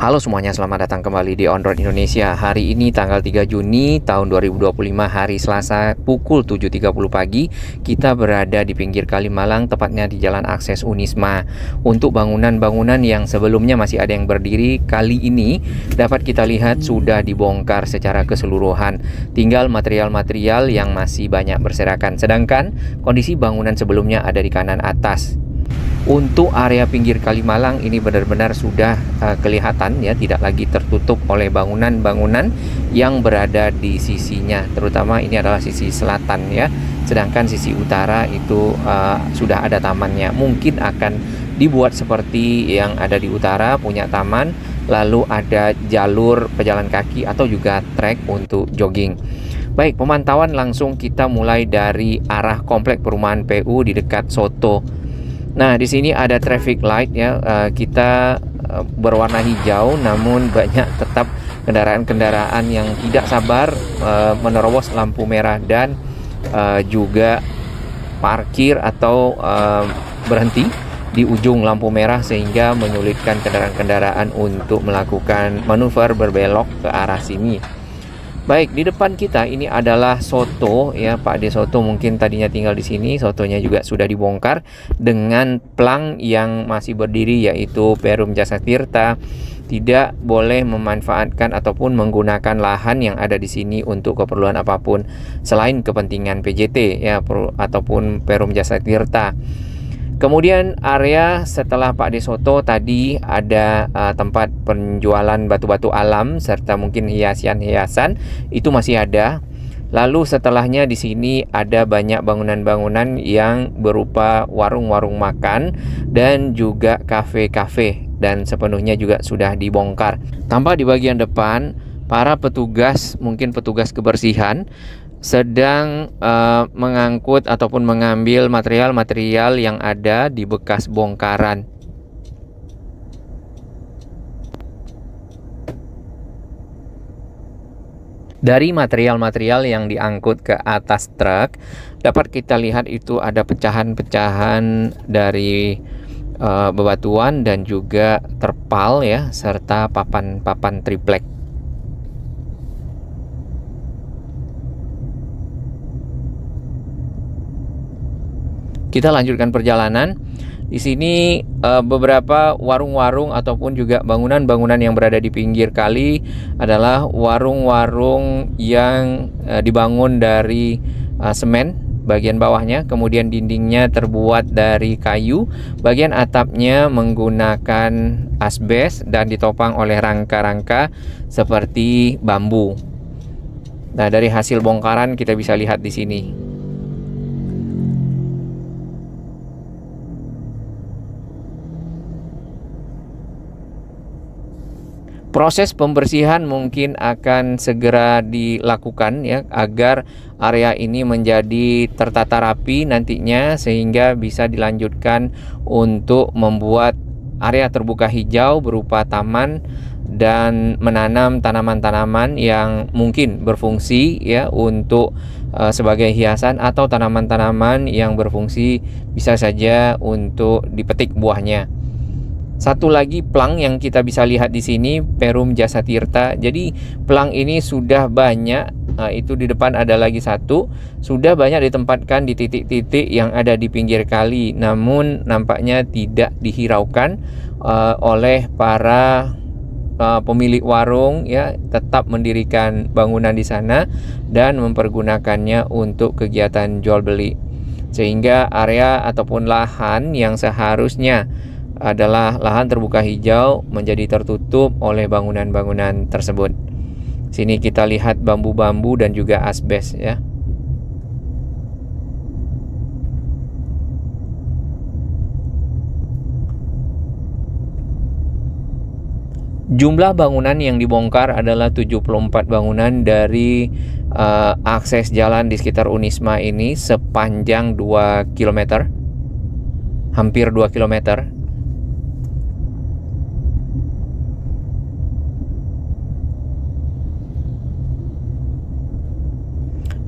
Halo semuanya, selamat datang kembali di On Road Indonesia. Hari ini tanggal 3 Juni tahun 2025, hari Selasa, pukul 7.30 pagi. Kita berada di pinggir Kalimalang, tepatnya di Jalan Akses Unisma. Untuk bangunan-bangunan yang sebelumnya masih ada yang berdiri, kali ini dapat kita lihat sudah dibongkar secara keseluruhan. Tinggal material-material yang masih banyak berserakan. Sedangkan kondisi bangunan sebelumnya ada di kanan atas. Untuk area pinggir Kalimalang ini benar-benar sudah kelihatan ya, tidak lagi tertutup oleh bangunan-bangunan yang berada di sisinya, terutama ini adalah sisi selatan ya. Sedangkan sisi utara itu sudah ada tamannya. Mungkin akan dibuat seperti yang ada di utara, punya taman, lalu ada jalur pejalan kaki atau juga trek untuk jogging. Baik, pemantauan langsung kita mulai dari arah komplek perumahan PU di dekat Soto. Nah, di sini ada traffic light ya, kita berwarna hijau, namun banyak tetap kendaraan-kendaraan yang tidak sabar menerobos lampu merah dan juga parkir atau berhenti di ujung lampu merah, sehingga menyulitkan kendaraan-kendaraan untuk melakukan manuver berbelok ke arah sini. Baik, di depan kita ini adalah Soto ya, Pak De Soto mungkin tadinya tinggal di sini. Sotonya juga sudah dibongkar dengan plang yang masih berdiri, yaitu Perum Jasa Tirta tidak boleh memanfaatkan ataupun menggunakan lahan yang ada di sini untuk keperluan apapun selain kepentingan PJT ya, ataupun Perum Jasa Tirta. Kemudian area setelah Pak De Soto tadi ada tempat penjualan batu-batu alam serta mungkin hiasan-hiasan, itu masih ada. Lalu setelahnya di sini ada banyak bangunan-bangunan yang berupa warung-warung makan dan juga kafe-kafe, dan sepenuhnya juga sudah dibongkar. Tampak di bagian depan para petugas, mungkin petugas kebersihan, sedang mengangkut ataupun mengambil material-material yang ada di bekas bongkaran. Dari material-material yang diangkut ke atas truk, dapat kita lihat itu ada pecahan-pecahan dari bebatuan dan juga terpal ya, serta papan-papan triplek. Kita lanjutkan perjalanan. Di sini beberapa warung-warung ataupun juga bangunan-bangunan yang berada di pinggir kali adalah warung-warung yang dibangun dari semen bagian bawahnya, kemudian dindingnya terbuat dari kayu, bagian atapnya menggunakan asbes dan ditopang oleh rangka-rangka seperti bambu. Nah, dari hasil bongkaran kita bisa lihat di sini. Proses pembersihan mungkin akan segera dilakukan ya, agar area ini menjadi tertata rapi nantinya, sehingga bisa dilanjutkan untuk membuat area terbuka hijau berupa taman dan menanam tanaman-tanaman yang mungkin berfungsi ya untuk sebagai hiasan, atau tanaman-tanaman yang berfungsi bisa saja untuk dipetik buahnya. Satu lagi plang yang kita bisa lihat di sini, Perum Jasa Tirta. Jadi plang ini sudah banyak, itu di depan ada lagi satu, sudah banyak ditempatkan di titik-titik yang ada di pinggir kali, namun nampaknya tidak dihiraukan oleh para pemilik warung ya, tetap mendirikan bangunan di sana dan mempergunakannya untuk kegiatan jual beli, sehingga area ataupun lahan yang seharusnya adalah lahan terbuka hijau menjadi tertutup oleh bangunan-bangunan tersebut. Sini kita lihat bambu-bambu dan juga asbes ya. Jumlah bangunan yang dibongkar adalah 74 bangunan dari akses jalan di sekitar Unisma ini sepanjang 2 km. Hampir 2 km.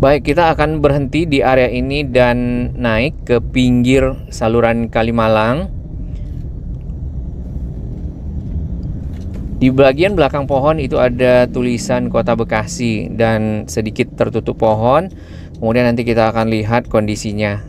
Baik, kita akan berhenti di area ini dan naik ke pinggir saluran Kalimalang. Di bagian belakang pohon itu ada tulisan Kota Bekasi dan sedikit tertutup pohon. Kemudian nanti kita akan lihat kondisinya.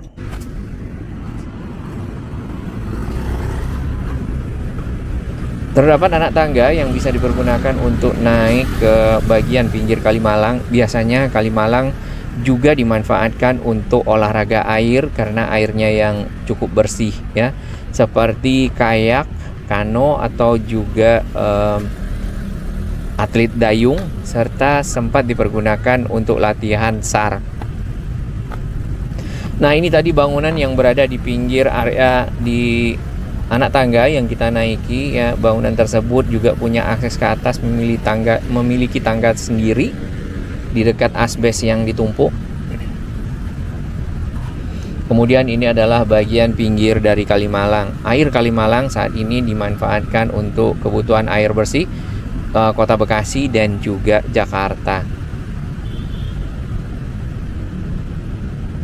Terdapat anak tangga yang bisa dipergunakan untuk naik ke bagian pinggir Kalimalang. Biasanya Kalimalang juga dimanfaatkan untuk olahraga air karena airnya yang cukup bersih ya, seperti kayak, kano, atau juga atlet dayung, serta sempat dipergunakan untuk latihan SAR. Nah, ini tadi bangunan yang berada di pinggir area di anak tangga yang kita naiki ya. Bangunan tersebut juga punya akses ke atas, memiliki tangga sendiri di dekat asbes yang ditumpuk. Kemudian ini adalah bagian pinggir dari Kalimalang. Air Kalimalang saat ini dimanfaatkan untuk kebutuhan air bersih Kota Bekasi dan juga Jakarta.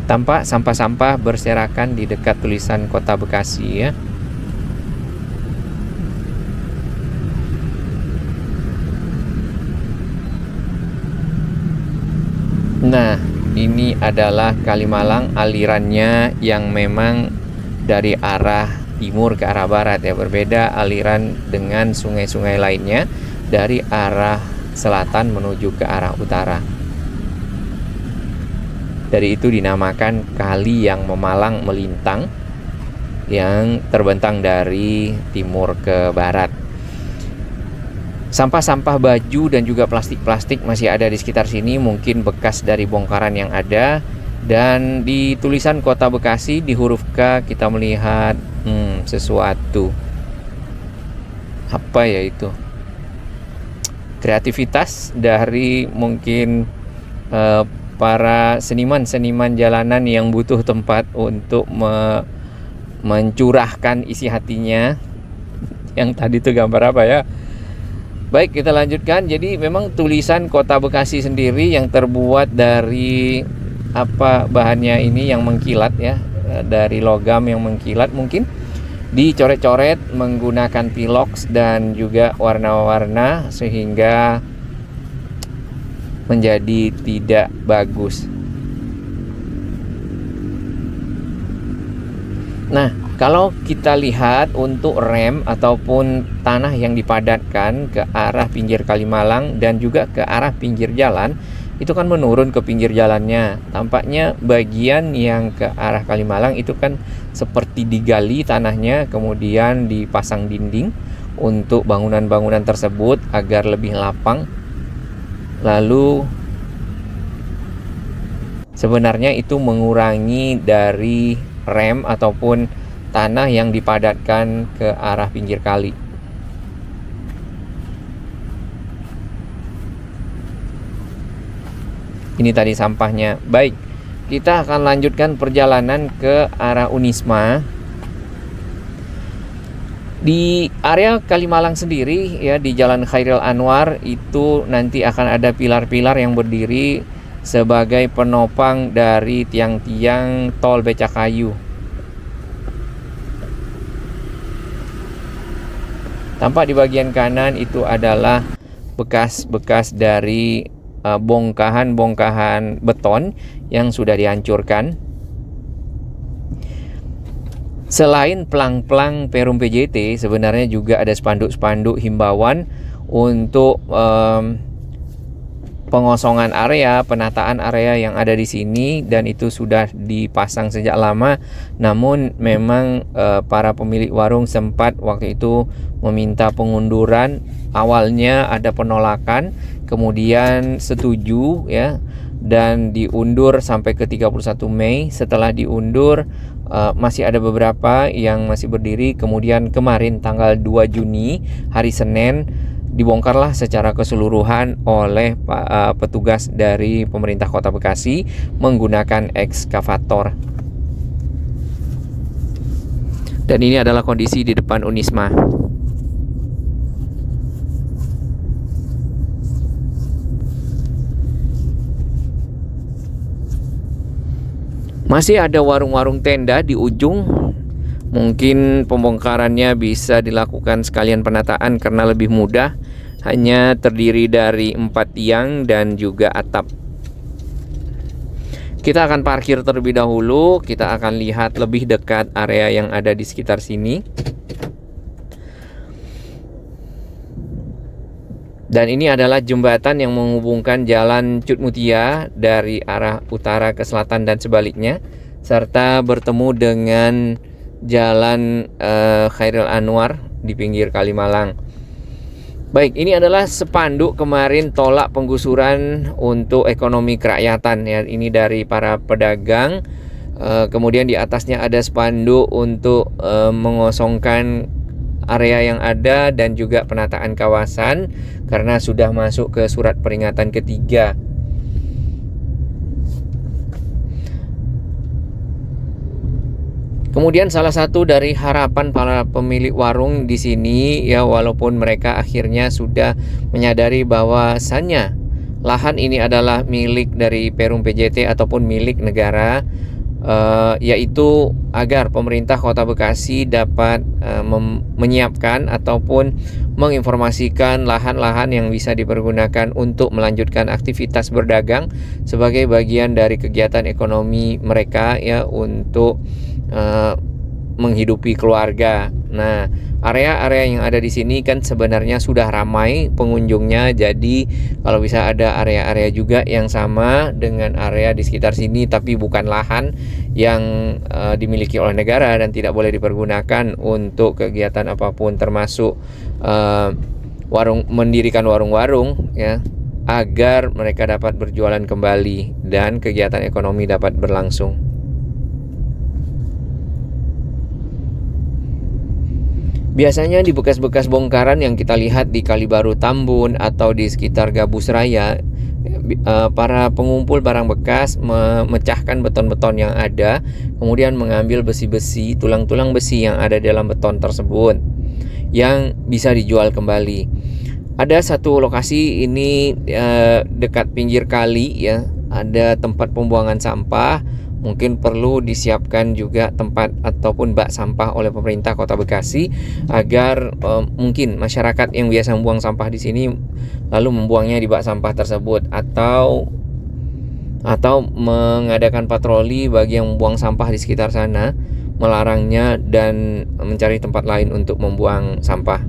Tampak sampah-sampah berserakan di dekat tulisan Kota Bekasi ya. Nah, ini adalah Kalimalang, alirannya yang memang dari arah timur ke arah barat ya, berbeda aliran dengan sungai-sungai lainnya dari arah selatan menuju ke arah utara. Dari itu dinamakan kali yang memalang melintang, yang terbentang dari timur ke barat. Sampah-sampah baju dan juga plastik-plastik masih ada di sekitar sini, mungkin bekas dari bongkaran yang ada. Dan di tulisan Kota Bekasi di huruf K kita melihat sesuatu. Apa ya itu? Kreativitas dari mungkin para seniman-seniman jalanan yang butuh tempat untuk mencurahkan isi hatinya. Yang tadi itu gambar apa ya? Baik, kita lanjutkan. Jadi memang tulisan Kota Bekasi sendiri yang terbuat dari apa bahannya ini yang mengkilat ya, dari logam yang mengkilat, mungkin dicoret-coret menggunakan pilox dan juga warna-warna sehingga menjadi tidak bagus. Nah, kalau kita lihat untuk rem ataupun tanah yang dipadatkan ke arah pinggir Kalimalang dan juga ke arah pinggir jalan, itu kan menurun ke pinggir jalannya. Tampaknya bagian yang ke arah Kalimalang itu kan seperti digali tanahnya, kemudian dipasang dinding untuk bangunan-bangunan tersebut agar lebih lapang. Lalu sebenarnya itu mengurangi dari rem ataupun tanah yang dipadatkan ke arah pinggir kali. Ini tadi sampahnya. Baik, kita akan lanjutkan perjalanan ke arah Unisma. Di area Kalimalang sendiri ya, di Jalan Khairil Anwar itu nanti akan ada pilar-pilar yang berdiri sebagai penopang dari tiang-tiang tol Becakayu. Tampak di bagian kanan itu adalah bekas-bekas dari bongkahan-bongkahan beton yang sudah dihancurkan. Selain pelang-pelang Perum PJT, sebenarnya juga ada spanduk-spanduk himbauan untuk pengosongan area, penataan area yang ada di sini, dan itu sudah dipasang sejak lama. Namun memang para pemilik warung sempat waktu itu meminta pengunduran. Awalnya ada penolakan, kemudian setuju ya, dan diundur sampai ke 31 Mei. Setelah diundur masih ada beberapa yang masih berdiri. Kemudian kemarin tanggal 2 Juni hari Senin dibongkarlah secara keseluruhan oleh petugas dari pemerintah Kota Bekasi menggunakan ekskavator. Dan ini adalah kondisi di depan Unisma. Masih ada warung-warung tenda di ujung. Mungkin pembongkarannya bisa dilakukan sekalian penataan karena lebih mudah. hanya terdiri dari 4 tiang dan juga atap. Kita akan parkir terlebih dahulu. Kita akan lihat lebih dekat area yang ada di sekitar sini. Dan ini adalah jembatan yang menghubungkan Jalan Cut Mutia dari arah utara ke selatan dan sebaliknya, serta bertemu dengan Jalan Khairil Anwar di pinggir Kalimalang. Baik, ini adalah spanduk kemarin tolak penggusuran untuk ekonomi kerakyatan ya. Ini dari para pedagang. Kemudian di atasnya ada spanduk untuk mengosongkan area yang ada dan juga penataan kawasan karena sudah masuk ke surat peringatan ketiga. Kemudian salah satu dari harapan para pemilik warung di sini ya, walaupun mereka akhirnya sudah menyadari bahwasannya lahan ini adalah milik dari Perum PJT ataupun milik negara, yaitu agar pemerintah Kota Bekasi dapat menyiapkan ataupun menginformasikan lahan-lahan yang bisa dipergunakan untuk melanjutkan aktivitas berdagang sebagai bagian dari kegiatan ekonomi mereka ya, untuk menghidupi keluarga. Nah, area-area yang ada di sini kan sebenarnya sudah ramai pengunjungnya. Jadi kalau bisa ada area-area juga yang sama dengan area di sekitar sini, tapi bukan lahan yang dimiliki oleh negara dan tidak boleh dipergunakan untuk kegiatan apapun, termasuk mendirikan warung-warung ya, agar mereka dapat berjualan kembali dan kegiatan ekonomi dapat berlangsung. Biasanya di bekas-bekas bongkaran yang kita lihat di Kalibaru Tambun atau di sekitar Gabus Raya, para pengumpul barang bekas memecahkan beton-beton yang ada, kemudian mengambil besi-besi, tulang-tulang besi yang ada dalam beton tersebut yang bisa dijual kembali. Ada satu lokasi ini dekat pinggir kali ya, ada tempat pembuangan sampah. Mungkin perlu disiapkan juga tempat ataupun bak sampah oleh pemerintah Kota Bekasi agar mungkin masyarakat yang biasa membuang sampah di sini lalu membuangnya di bak sampah tersebut, atau mengadakan patroli bagi yang membuang sampah di sekitar sana, melarangnya dan mencari tempat lain untuk membuang sampah.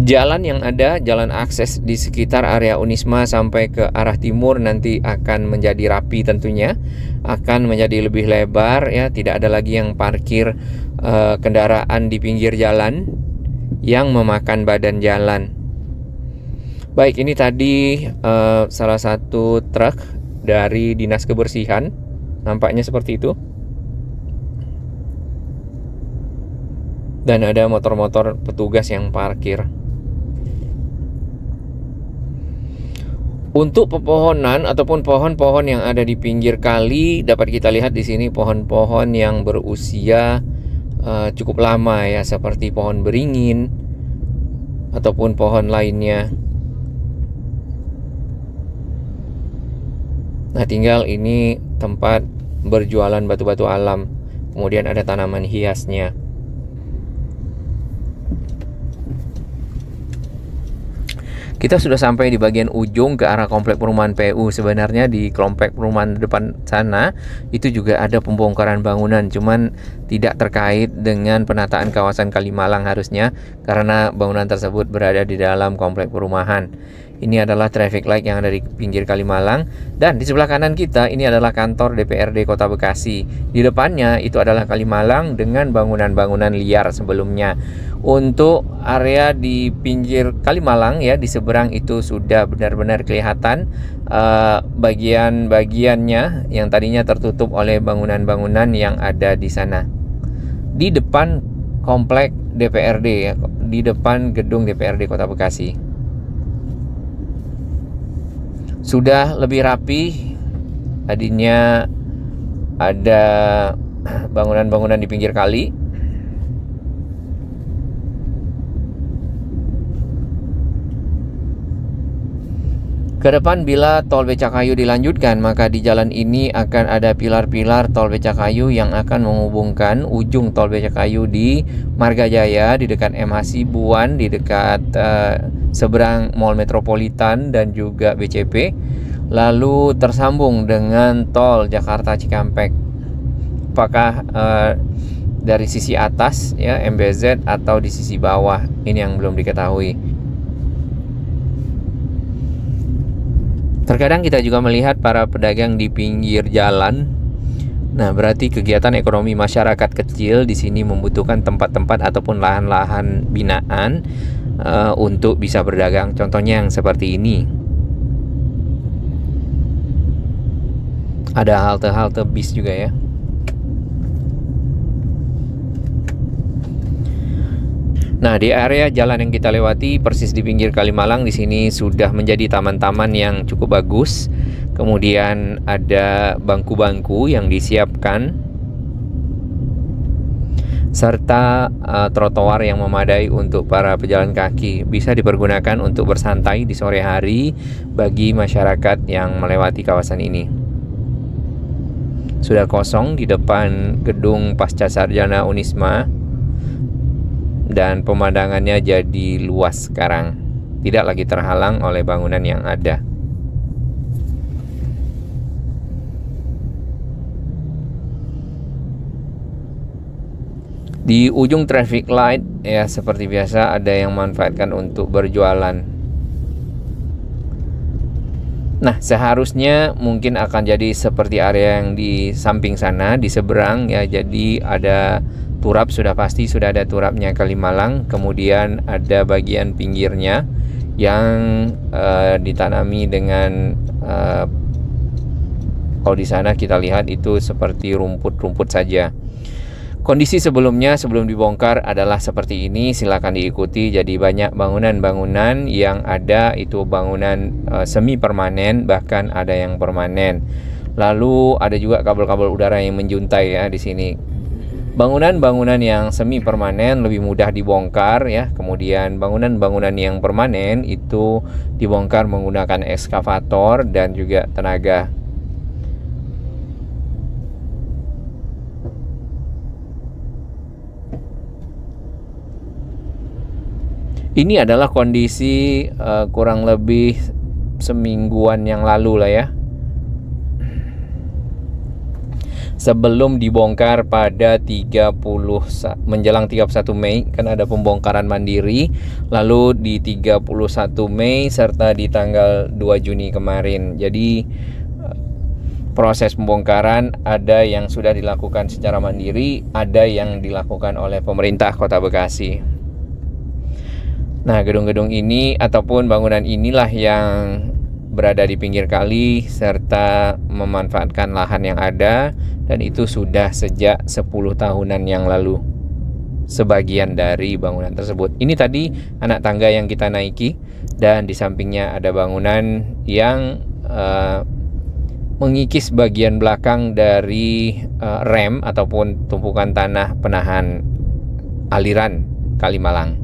Jalan yang ada, jalan akses di sekitar area Unisma sampai ke arah timur nanti akan menjadi rapi tentunya, akan menjadi lebih lebar ya, tidak ada lagi yang parkir kendaraan di pinggir jalan yang memakan badan jalan. Baik, ini tadi salah satu truk dari Dinas Kebersihan, nampaknya seperti itu. Dan ada motor-motor petugas yang parkir. Untuk pepohonan ataupun pohon-pohon yang ada di pinggir kali, dapat kita lihat di sini pohon-pohon yang berusia cukup lama ya, seperti pohon beringin ataupun pohon lainnya. Nah, tinggal ini tempat berjualan batu-batu alam. Kemudian ada tanaman hiasnya. Kita sudah sampai di bagian ujung ke arah komplek perumahan PU. Sebenarnya di komplek perumahan depan sana itu juga ada pembongkaran bangunan, cuman tidak terkait dengan penataan kawasan Kalimalang harusnya, karena bangunan tersebut berada di dalam komplek perumahan. Ini adalah traffic light yang ada di pinggir Kalimalang, dan di sebelah kanan kita ini adalah kantor DPRD Kota Bekasi. Di depannya itu adalah Kalimalang dengan bangunan-bangunan liar sebelumnya. Untuk area di pinggir Kalimalang ya, di seberang itu sudah benar-benar kelihatan bagian-bagiannya yang tadinya tertutup oleh bangunan-bangunan yang ada di sana. Di depan komplek DPRD ya, di depan gedung DPRD Kota Bekasi. Sudah lebih rapi. Tadinya ada bangunan-bangunan di pinggir kali. Kedepan bila tol Becakayu dilanjutkan, maka di jalan ini akan ada pilar-pilar tol Becakayu yang akan menghubungkan ujung tol Becakayu di Margajaya, di dekat M Hasibuan, di dekat seberang Mall Metropolitan dan juga BCP, lalu tersambung dengan tol Jakarta Cikampek. Apakah dari sisi atas ya MBZ atau di sisi bawah, ini yang belum diketahui. Terkadang kita juga melihat para pedagang di pinggir jalan. Nah, berarti kegiatan ekonomi masyarakat kecil di sini membutuhkan tempat-tempat ataupun lahan-lahan binaan untuk bisa berdagang. Contohnya yang seperti ini. Ada halte-halte bis juga ya. Nah, di area jalan yang kita lewati persis di pinggir Kalimalang, di sini sudah menjadi taman-taman yang cukup bagus. Kemudian ada bangku-bangku yang disiapkan serta trotoar yang memadai untuk para pejalan kaki. Bisa dipergunakan untuk bersantai di sore hari bagi masyarakat yang melewati kawasan ini. Sudah kosong di depan gedung Pasca Sarjana Unisma. Dan pemandangannya jadi luas sekarang, tidak lagi terhalang oleh bangunan yang ada. Di ujung traffic light ya seperti biasa ada yang manfaatkan untuk berjualan. Nah, seharusnya mungkin akan jadi seperti area yang di samping sana, di seberang ya. Jadi ada turap, sudah pasti sudah ada turapnya Kalimalang. Kemudian ada bagian pinggirnya yang ditanami dengan kalau di sana kita lihat itu seperti rumput-rumput saja. Kondisi sebelumnya sebelum dibongkar adalah seperti ini, silakan diikuti. Jadi banyak bangunan-bangunan yang ada itu bangunan semi permanen, bahkan ada yang permanen. Lalu ada juga kabel-kabel udara yang menjuntai ya di sini. Bangunan-bangunan yang semi permanen lebih mudah dibongkar ya. Kemudian bangunan-bangunan yang permanen itu dibongkar menggunakan ekskavator dan juga tenaga. Ini adalah kondisi kurang lebih semingguan yang lalu lah ya. Sebelum dibongkar pada menjelang 31 Mei kan ada pembongkaran mandiri, lalu di 31 Mei serta di tanggal 2 Juni kemarin. Jadi proses pembongkaran ada yang sudah dilakukan secara mandiri, ada yang dilakukan oleh pemerintah Kota Bekasi. Nah, gedung-gedung ini ataupun bangunan inilah yang berada di pinggir kali serta memanfaatkan lahan yang ada, dan itu sudah sejak 10 tahunan yang lalu sebagian dari bangunan tersebut. Ini tadi anak tangga yang kita naiki, dan di sampingnya ada bangunan yang mengikis bagian belakang dari rem ataupun tumpukan tanah penahan aliran Kalimalang.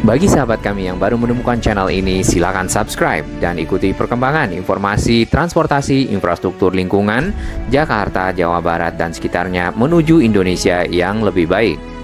Bagi sahabat kami yang baru menemukan channel ini, silakan subscribe dan ikuti perkembangan informasi transportasi infrastruktur lingkungan Jakarta, Jawa Barat, dan sekitarnya menuju Indonesia yang lebih baik.